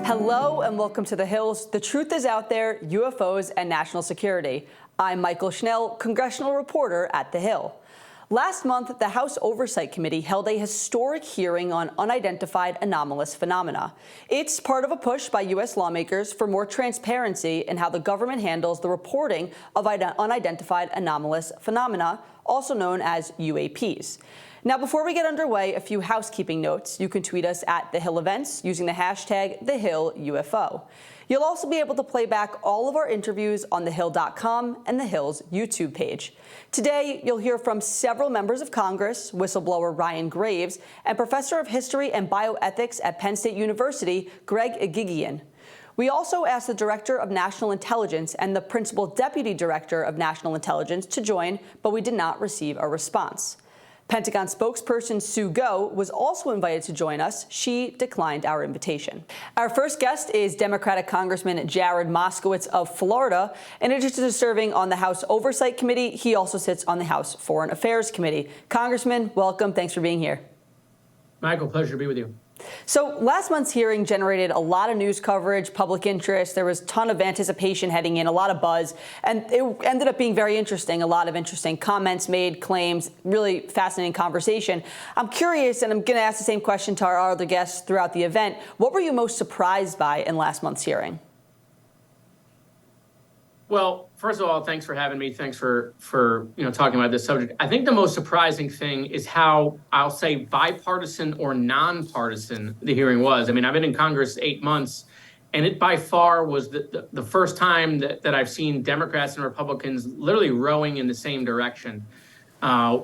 Hello and welcome to The Hills. The truth is out there, UFOs and national security. I'm Mychael Schnell, Congressional reporter at The Hill. Last month, the House Oversight Committee held a historic hearing on unidentified anomalous phenomena. It's part of a push by U.S. lawmakers for more transparency in how the government handles the reporting of unidentified anomalous phenomena, also known as UAPs. Now, before we get underway, a few housekeeping notes. You can tweet us at The Hill Events using the hashtag TheHillUFO. You'll also be able to play back all of our interviews on thehill.com and The Hill's YouTube page. Today, you'll hear from several members of Congress, whistleblower Ryan Graves, and Professor of History and Bioethics at Penn State University, Greg Agigian. We also asked the Director of National Intelligence and the Principal Deputy Director of National Intelligence to join, but we did not receive a response. Pentagon spokesperson Sue Go was also invited to join us. She declined our invitation. Our first guest is Democratic Congressman Jared Moskowitz of Florida. In addition to serving on the House Oversight Committee, he also sits on the House Foreign Affairs Committee. Congressman, welcome. Thanks for being here. Mychael, pleasure to be with you. So last month's hearing generated a lot of news coverage, public interest. There was a ton of anticipation heading in, a lot of buzz, and it ended up being very interesting. A lot of interesting comments made, claims, really fascinating conversation. I'm curious, and I'm going to ask the same question to our other guests throughout the event. What were you most surprised by in last month's hearing? Well, first of all, thanks for having me. Thanks for talking about this subject. I think the most surprising thing is how, I'll say, bipartisan or nonpartisan the hearing was. I mean, I've been in Congress 8 months, and it by far was the first time that I've seen Democrats and Republicans literally rowing in the same direction,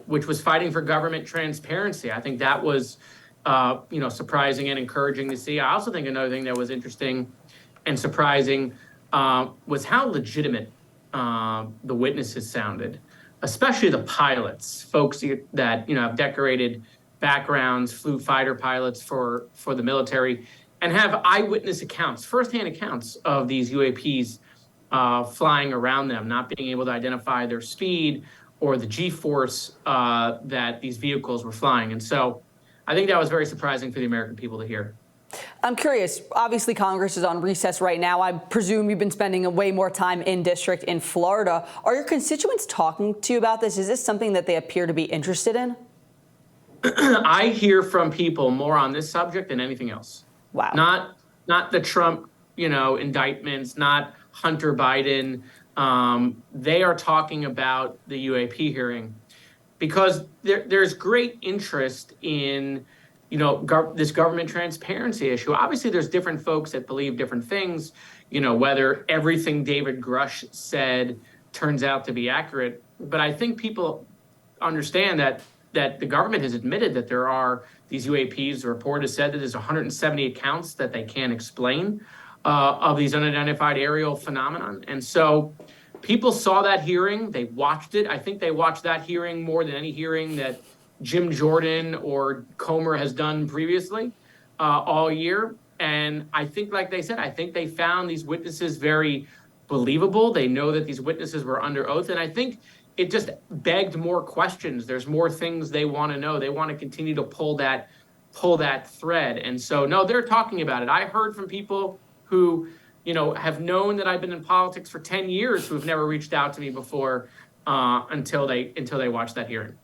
which was fighting for government transparency. I think that was, surprising and encouraging to see. I also think another thing that was interesting and surprising was how legitimate the witnesses sounded, especially the pilots, folks that have decorated backgrounds, flew fighter pilots for the military, and have eyewitness accounts, firsthand accounts of these UAPs flying around them, not being able to identify their speed or the G-force that these vehicles were flying. And so I think that was very surprising for the American people to hear. I'm curious, obviously Congress is on recess right now. I presume you've been spending way more time in district in Florida. Are your constituents talking to you about this? Is this something that they appear to be interested in? I hear from people more on this subject than anything else. Wow. Not the Trump, indictments, not Hunter Biden. They are talking about the UAP hearing because there's great interest in this government transparency issue. Obviously, there's different folks that believe different things, whether everything David Grush said turns out to be accurate. But I think people understand that the government has admitted that there are these UAPs. The report has said that there's 170 accounts that they can't explain of these unidentified aerial phenomenon. And so people saw that hearing. They watched it. I think they watched that hearing more than any hearing that Jim Jordan or Comer has done previously all year. And I think, like they said, I think they found these witnesses very believable. They know that these witnesses were under oath. And I think it just begged more questions. There's more things they want to know. They want to continue to pull that thread. And so, no, they're talking about it. I heard from people who, have known that I've been in politics for 10 years who have never reached out to me before until they watched that hearing.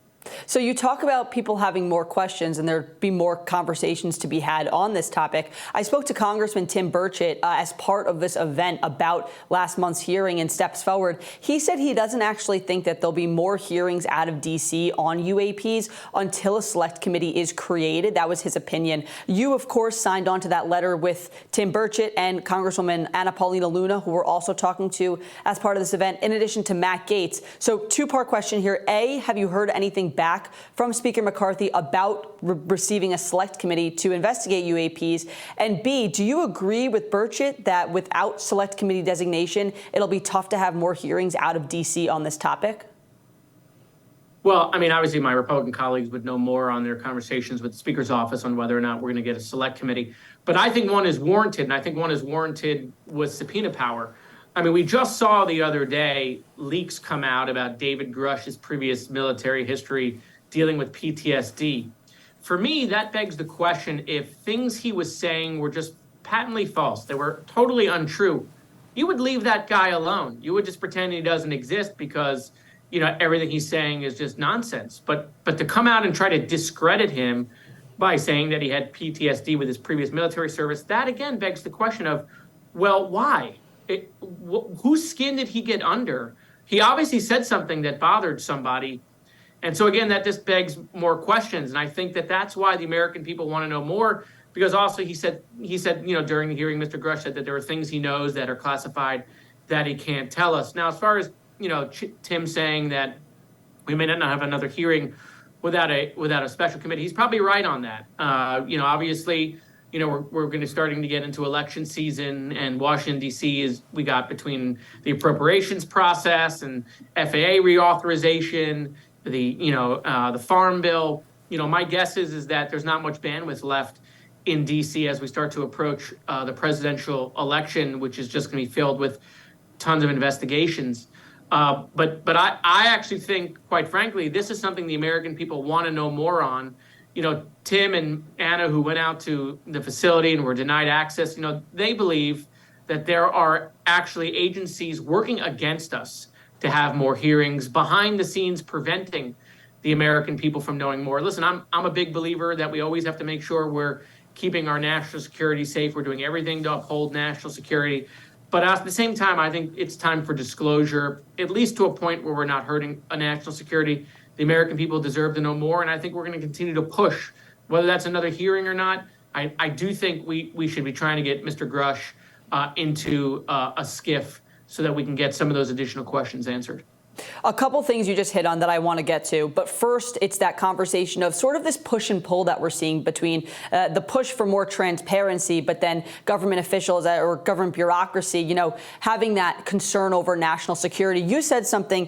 So you talk about people having more questions and there'd be more conversations to be had on this topic. I spoke to Congressman Tim Burchett as part of this event about last month's hearing and steps forward. He said he doesn't actually think that there'll be more hearings out of D.C. on UAPs until a select committee is created. That was his opinion. You, of course, signed on to that letter with Tim Burchett and Congresswoman Anna Paulina Luna, who we're also talking to as part of this event, in addition to Matt Gaetz. So two-part question here. A, have you heard anything back from Speaker McCarthy about receiving a select committee to investigate UAPs? And B, do you agree with Burchett that without select committee designation, it'll be tough to have more hearings out of D.C. on this topic? Well, I mean, obviously my Republican colleagues would know more on their conversations with the Speaker's office on whether or not we're going to get a select committee. But I think one is warranted, and I think one is warranted with subpoena power. I mean, we just saw the other day leaks come out about David Grush's previous military history dealing with PTSD. For me, that begs the question if things he was saying were just patently false. They were totally untrue. You would leave that guy alone. You would just pretend he doesn't exist because, everything he's saying is just nonsense. But to come out and try to discredit him by saying that he had PTSD with his previous military service, that again begs the question of, well, why? Whose skin did he get under? He obviously said something that bothered somebody. And so again, that just begs more questions. And I think that that's why the American people want to know more, because also he said, during the hearing, Mr. Grush said that there are things he knows that are classified that he can't tell us. Now, as far as, Tim saying that we may not have another hearing without a special committee, he's probably right on that. Obviously, we're going to starting to get into election season, and Washington, D.C. we got between the appropriations process and FAA reauthorization, the Farm Bill. My guess is that there's not much bandwidth left in D.C. as we start to approach the presidential election, which is just going to be filled with tons of investigations. But I actually think, quite frankly, this is something the American people want to know more on. Tim and Anna, who went out to the facility and were denied access, they believe that there are actually agencies working against us to have more hearings behind the scenes, preventing the American people from knowing more. Listen, I'm a big believer that we always have to make sure we're keeping our national security safe. We're doing everything to uphold national security. But at the same time, I think it's time for disclosure, at least to a point where we're not hurting a national security. The American people deserve to know more, and I think we're going to continue to push, whether that's another hearing or not. I do think we should be trying to get Mr. Grush into a SCIF so that we can get some of those additional questions answered. A couple things you just hit on that I want to get to. But first, it's that conversation of sort of this push and pull that we're seeing between the push for more transparency, but then government officials or government bureaucracy, having that concern over national security. You said something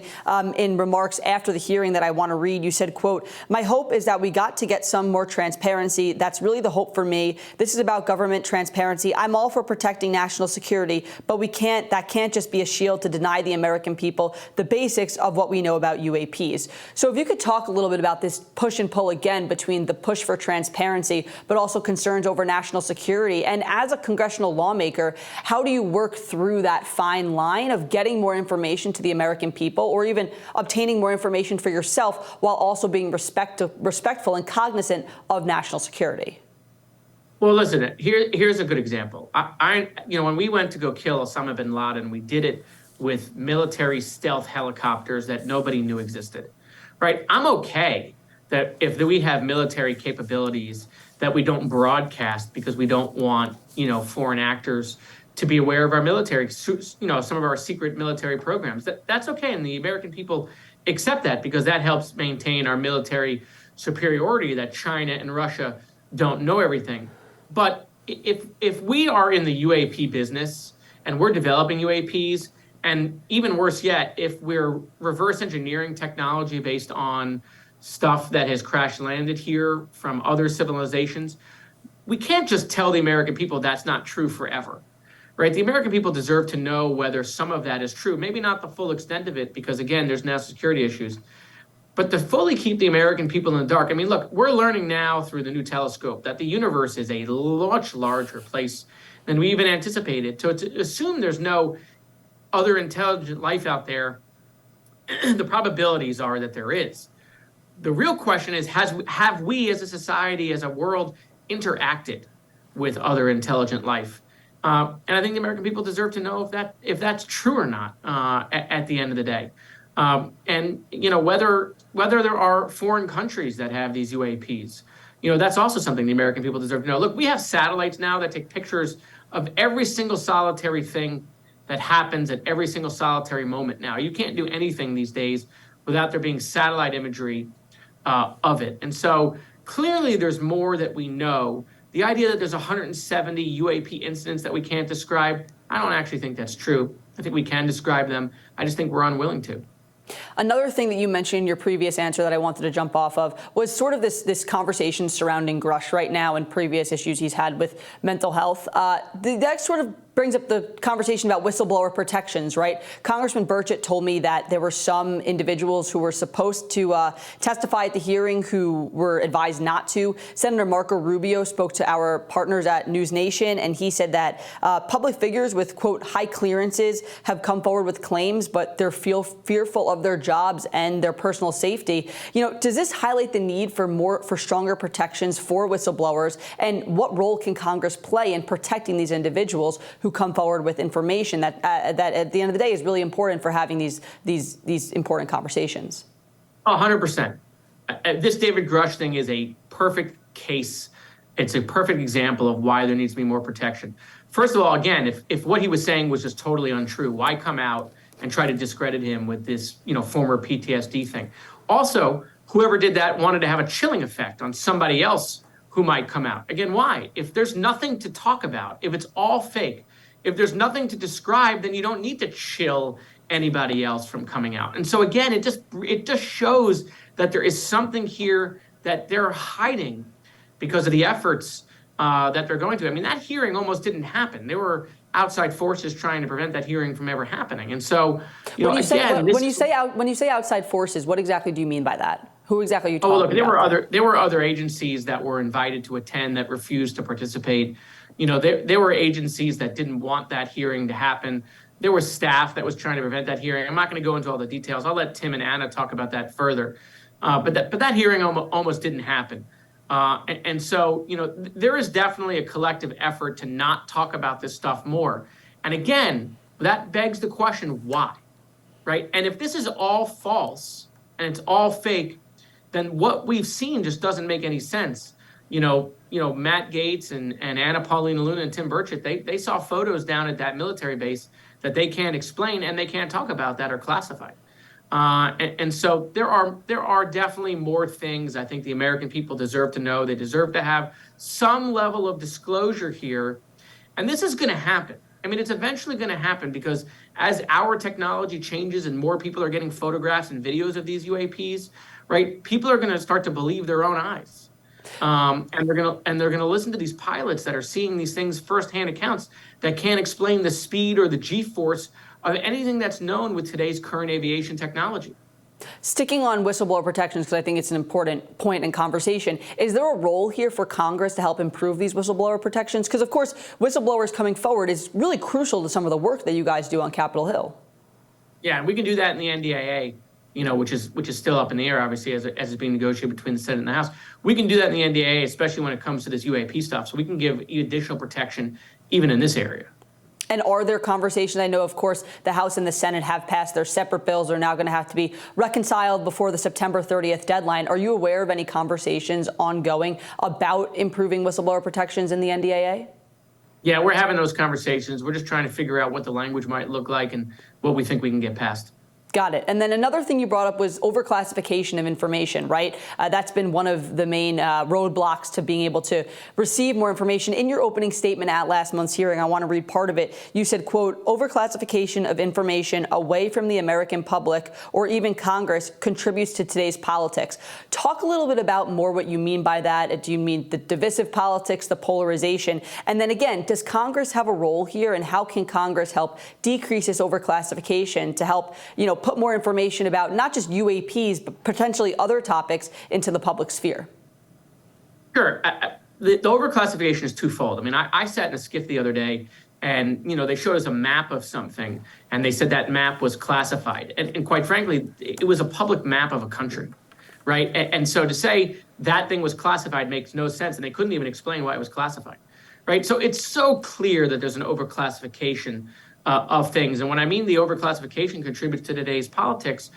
in remarks after the hearing that I want to read. You said, quote, "My hope is that we got to get some more transparency. That's really the hope for me. This is about government transparency. I'm all for protecting national security, but that can't just be a shield to deny the American people the basics of what we know about UAPs." So if you could talk a little bit about this push and pull again between the push for transparency, but also concerns over national security. And as a congressional lawmaker, how do you work through that fine line of getting more information to the American people, or even obtaining more information for yourself while also being respectful and cognizant of national security? Well, listen, here's a good example. When we went to go kill Osama bin Laden, we did it with military stealth helicopters that nobody knew existed, right? I'm okay that if we have military capabilities that we don't broadcast because we don't want, foreign actors to be aware of our military, some of our secret military programs. That's okay, and the American people accept that because that helps maintain our military superiority, that China and Russia don't know everything. But if we are in the UAP business and we're developing UAPs, and even worse yet, if we're reverse engineering technology based on stuff that has crash landed here from other civilizations, we can't just tell the American people that's not true forever, right? The American people deserve to know whether some of that is true. Maybe not the full extent of it, because again, there's national security issues. But to fully keep the American people in the dark, I mean, look, we're learning now through the new telescope that the universe is a much larger place than we even anticipated. So to assume there's no other intelligent life out there, the probabilities are that there is. The real question is, have we as a society, as a world, interacted with other intelligent life? And I think the American people deserve to know if that's true or not at the end of the day. And whether there are foreign countries that have these UAPs, that's also something the American people deserve to know. Look, we have satellites now that take pictures of every single solitary thing that happens at every single solitary moment now. You can't do anything these days without there being satellite imagery of it. And so clearly there's more that we know. The idea that there's 170 UAP incidents that we can't describe, I don't actually think that's true. I think we can describe them. I just think we're unwilling to. Another thing that you mentioned in your previous answer that I wanted to jump off of was sort of this conversation surrounding Grush right now and previous issues he's had with mental health. That sort of brings up the conversation about whistleblower protections, right? Congressman Burchett told me that there were some individuals who were supposed to testify at the hearing who were advised not to. Senator Marco Rubio spoke to our partners at News Nation, and he said that public figures with, quote, high clearances have come forward with claims, but they're fearful of their jobs and their personal safety. Does this highlight the need for stronger protections for whistleblowers? And what role can Congress play in protecting these individuals who come forward with information that at the end of the day is really important for having these important conversations? 100%. This David Grush thing is a perfect case. It's a perfect example of why there needs to be more protection. First of all, again, if what he was saying was just totally untrue, why come out and try to discredit him with this, former PTSD thing? Also, whoever did that wanted to have a chilling effect on somebody else who might come out. Again, why? If there's nothing to talk about, if it's all fake, if there's nothing to describe, then you don't need to chill anybody else from coming out. And so again, it just shows that there is something here that they're hiding because of the efforts that they're going to. I mean, that hearing almost didn't happen. There were outside forces trying to prevent that hearing from ever happening. And so, when you say outside forces, what exactly do you mean by that? Who exactly are you talking about? There were other agencies that were invited to attend that refused to participate. There were agencies that didn't want that hearing to happen. There was staff that was trying to prevent that hearing. I'm not going to go into all the details. I'll let Tim and Anna talk about that further. But that hearing almost didn't happen. And so, there is definitely a collective effort to not talk about this stuff more. And again, that begs the question, why? Right? And if this is all false and it's all fake, then what we've seen just doesn't make any sense. Matt Gaetz and Anna Paulina Luna and Tim Burchett, they saw photos down at that military base that they can't explain and they can't talk about that are classified. And so there are definitely more things I think the American people deserve to know. They deserve to have some level of disclosure here. And this is going to happen. I mean, it's eventually going to happen because as our technology changes and more people are getting photographs and videos of these UAPs, right, people are going to start to believe their own eyes. And they're gonna listen to these pilots that are seeing these things firsthand accounts that can't explain the speed or the G-force of anything that's known with today's current aviation technology. Sticking on whistleblower protections, because I think it's an important point in conversation, is there a role here for Congress to help improve these whistleblower protections? Because, of course, whistleblowers coming forward is really crucial to some of the work that you guys do on Capitol Hill. Yeah, and we can do that in the NDAA, which is still up in the air, obviously, as it's being negotiated between the Senate and the House. We can do that in the NDAA, especially when it comes to this UAP stuff. So we can give additional protection even in this area. And are there conversations? I know, of course, the House and the Senate have passed their separate bills, are now going to have to be reconciled before the September 30th deadline. Are you aware of any conversations ongoing about improving whistleblower protections in the NDAA? Yeah, we're having those conversations. We're just trying to figure out what the language might look like and what we think we can get passed. Got it. And then another thing you brought up was overclassification of information, right? That's been one of the main roadblocks to being able to receive more information. In your opening statement at last month's hearing, I want to read part of it. You said, quote, overclassification of information away from the American public or even Congress contributes to today's politics. Talk a little bit about more what you mean by that. Do you mean the divisive politics, the polarization? And then again, does Congress have a role here, and how can Congress help decrease this overclassification to help, put more information about not just UAPs, but potentially other topics into the public sphere? Sure. The overclassification is twofold. I mean, I sat in a skiff the other day and, they showed us a map of something and they said that map was classified. And quite frankly, it was a public map of a country, right? And so to say that thing was classified makes no sense, and they couldn't even explain why it was classified, right? So it's so clear that there's an overclassification of things. And when I mean the overclassification contributes to today's politics,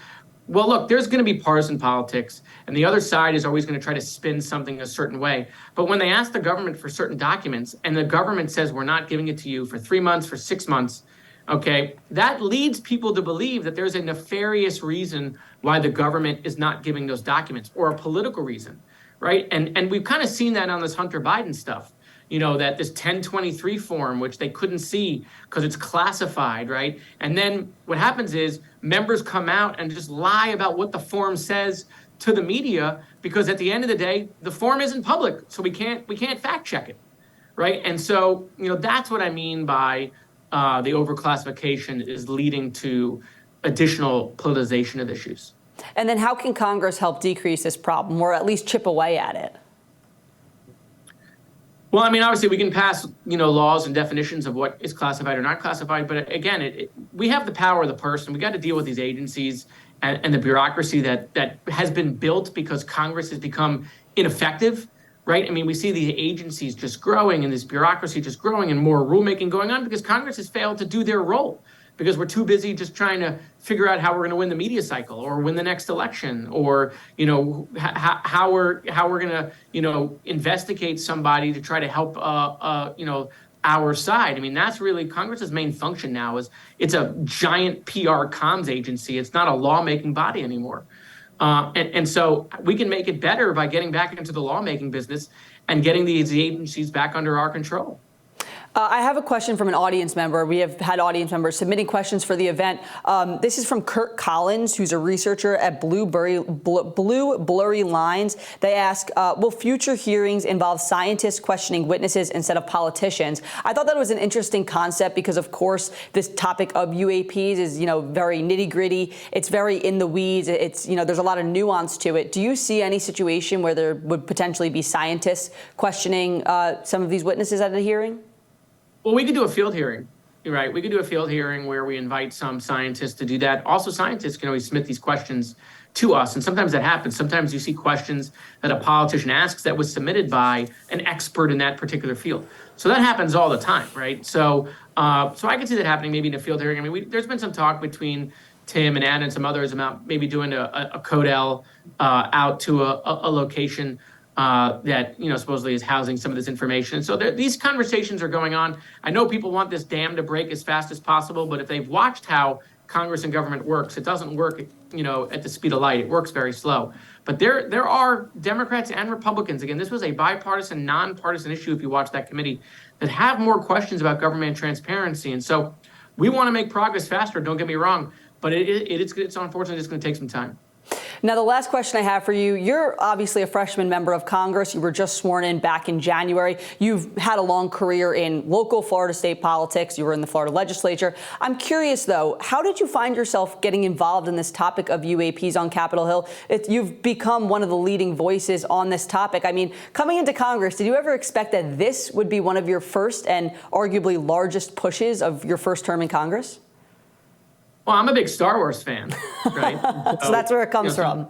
well, look, there's going to be partisan politics, and the other side is always going to try to spin something a certain way. But when they ask the government for certain documents, and the government says, we're not giving it to you for 3 months, for 6 months, okay, that leads people to believe that there's a nefarious reason why the government is not giving those documents, or a political reason, right? And we've kind of seen that on this Hunter Biden stuff. That this 1023 form, which they couldn't see because it's classified, right? And then what happens is members come out and just lie about what the form says to the media, because at the end of the day, the form isn't public, so we can't fact check it, right? And so, that's what I mean by the overclassification is leading to additional politicization of issues. And then how can Congress help decrease this problem or at least chip away at it? Well, I mean, obviously we can pass, laws and definitions of what is classified or not classified. But again, we have the power of the purse, and we got to deal with these agencies and the bureaucracy that has been built because Congress has become ineffective, right? I mean, we see the agencies just growing and this bureaucracy just growing and more rulemaking going on because Congress has failed to do their role, because we're too busy just trying to figure out how we're going to win the media cycle or win the next election, or how we're going to investigate somebody to try to help our side. I mean, that's really Congress's main function now. Is it's a giant PR comms agency. It's not a lawmaking body anymore. And so we can make it better by getting back into the lawmaking business and getting these agencies back under our control. I have a question from an audience member. We have had audience members submitting questions for the event. This is from Kurt Collins, who's a researcher at Blue Blurry Lines. They ask, will future hearings involve scientists questioning witnesses instead of politicians? I thought that was an interesting concept because, of course, this topic of UAPs is, very nitty gritty. It's very in the weeds. It's, there's a lot of nuance to it. Do you see any situation where there would potentially be scientists questioning some of these witnesses at a hearing? Well, we could do a field hearing, right? We could do a field hearing where we invite some scientists to do that. Also, scientists can always submit these questions to us, and sometimes that happens. Sometimes you see questions that a politician asks that was submitted by an expert in that particular field. So that happens all the time, right? So I can see that happening maybe in a field hearing. I mean, there's been some talk between Tim and Anna and some others about maybe doing a Codel out to a location that supposedly is housing some of this information. So these conversations are going on. I know people want this dam to break as fast as possible, but if they've watched how Congress and government works, it doesn't work, at the speed of light. It works very slow. But there are Democrats and Republicans. Again, this was a bipartisan, nonpartisan issue. If you watch that committee, that have more questions about government transparency, and so we want to make progress faster. Don't get me wrong, but it's unfortunately just going to take some time. Now, the last question I have for you, you're obviously a freshman member of Congress. You were just sworn in back in January. You've had a long career in local Florida state politics. You were in the Florida legislature. I'm curious, though, how did you find yourself getting involved in this topic of UAPs on Capitol Hill? You've become one of the leading voices on this topic. I mean, coming into Congress, did you ever expect that this would be one of your first and arguably largest pushes of your first term in Congress? Well, I'm a big Star Wars fan, right? So that's where it comes from.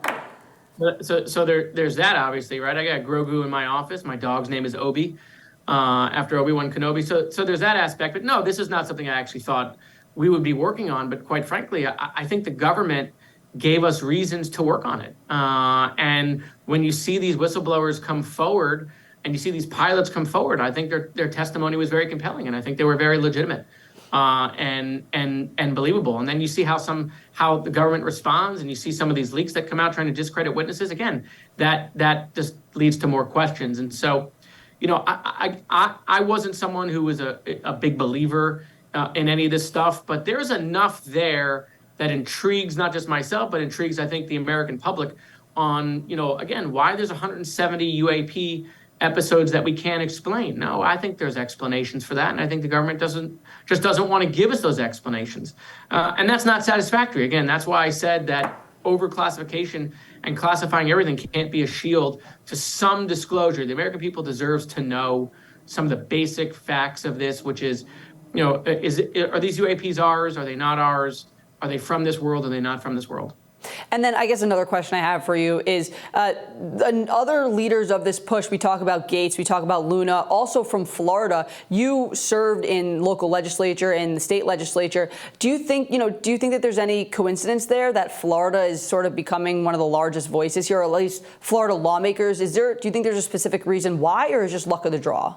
So there's that, obviously, right? I got Grogu in my office. My dog's name is Obi, after Obi-Wan Kenobi. So there's that aspect. But no, this is not something I actually thought we would be working on. But quite frankly, I think the government gave us reasons to work on it. And when you see these whistleblowers come forward and you see these pilots come forward, I think their testimony was very compelling, and I think they were very legitimate. And believable. And then you see how the government responds, and you see some of these leaks that come out trying to discredit witnesses. Again, that just leads to more questions. And so, I wasn't someone who was a big believer in any of this stuff, but there's enough there that intrigues not just myself, but intrigues, I think, the American public on, again, why there's 170 UAP episodes that we can't explain. No, I think there's explanations for that, and I think the government doesn't want to give us those explanations, and that's not satisfactory. Again, that's why I said that overclassification and classifying everything can't be a shield to some disclosure. The American people deserves to know some of the basic facts of this, which is, are these UAPs ours? Are they not ours? Are they from this world? Are they not from this world? And then I guess another question I have for you is other leaders of this push. We talk about Gates, we talk about Luna, also from Florida. You served in local legislature and the state legislature. Do you think that there's any coincidence there that Florida is sort of becoming one of the largest voices here, or at least Florida lawmakers? Do you think there's a specific reason why, or is it just luck of the draw?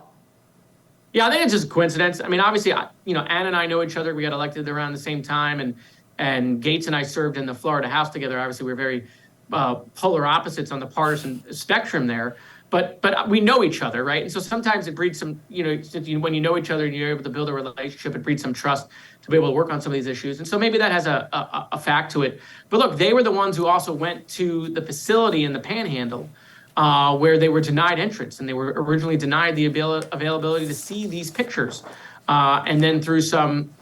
Yeah, I think it's just a coincidence. I mean, obviously, Ann and I know each other. We got elected around the same time, and Gates and I served in the Florida House together. Obviously, we're very polar opposites on the partisan spectrum there, but we know each other, right? And so sometimes it breeds some, when you know each other and you're able to build a relationship, it breeds some trust to be able to work on some of these issues. And so maybe that has a fact to it. But look, they were the ones who also went to the facility in the Panhandle where they were denied entrance, and they were originally denied the availability to see these pictures. And then through some,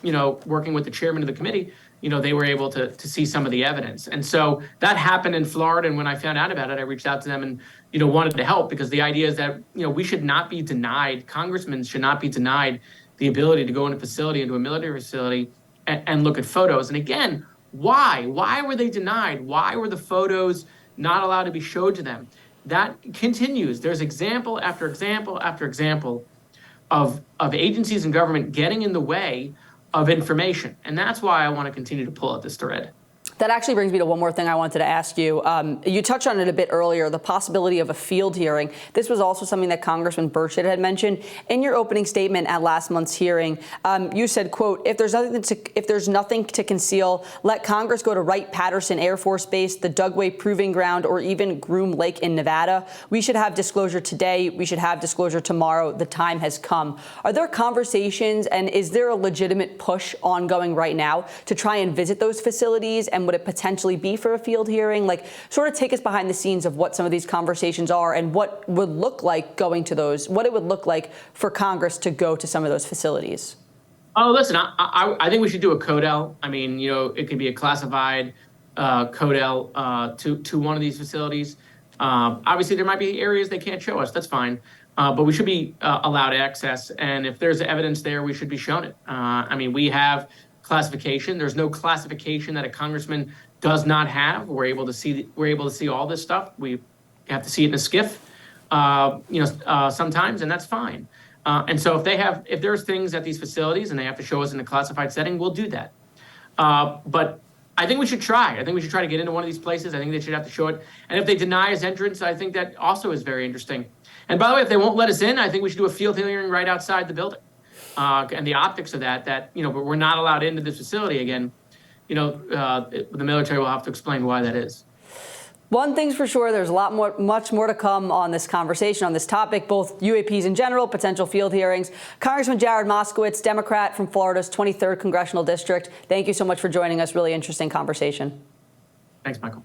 working with the chairman of the committee, they were able to see some of the evidence. And so that happened in Florida. And when I found out about it, I reached out to them and, wanted to help, because the idea is that, we should not be denied, congressmen should not be denied the ability to go in a facility, into a military facility, and look at photos. And again, why? Why were they denied? Why were the photos not allowed to be showed to them? That continues. There's example after example after example of agencies and government getting in the way of information. And that's why I want to continue to pull at this thread. That actually brings me to one more thing I wanted to ask you. You touched on it a bit earlier, the possibility of a field hearing. This was also something that Congressman Burchett had mentioned. In your opening statement at last month's hearing, you said, quote, if there's nothing to conceal, let Congress go to Wright-Patterson Air Force Base, the Dugway Proving Ground, or even Groom Lake in Nevada. We should have disclosure today. We should have disclosure tomorrow. The time has come. Are there conversations, and is there a legitimate push ongoing right now to try and visit those facilities? And would it potentially be for a field hearing? Like, sort of take us behind the scenes of what some of these conversations are and what would look like going to those, what it would look like for Congress to go to some of those facilities. Oh, listen, I think we should do a CODEL. I mean, it could be a classified CODEL to one of these facilities. Obviously, there might be areas they can't show us. That's fine. But we should be allowed access. And if there's evidence there, we should be shown it. I mean, we have classification. There's no classification that a congressman does not have. We're able to see all this stuff. We have to see it in a SCIF, sometimes, and that's fine. And so if there's things at these facilities and they have to show us in a classified setting, we'll do that. But I think we should try. I think we should try to get into one of these places. I think they should have to show it. And if they deny us entrance, I think that also is very interesting. And by the way, if they won't let us in, I think we should do a field hearing right outside the building. And the optics of that, but we're not allowed into this facility again, the military will have to explain why that is. One thing's for sure, there's much more to come on this conversation, on this topic, both UAPs in general, potential field hearings. Congressman Jared Moskowitz, Democrat from Florida's 23rd Congressional District, thank you so much for joining us. Really interesting conversation. Thanks, Michael.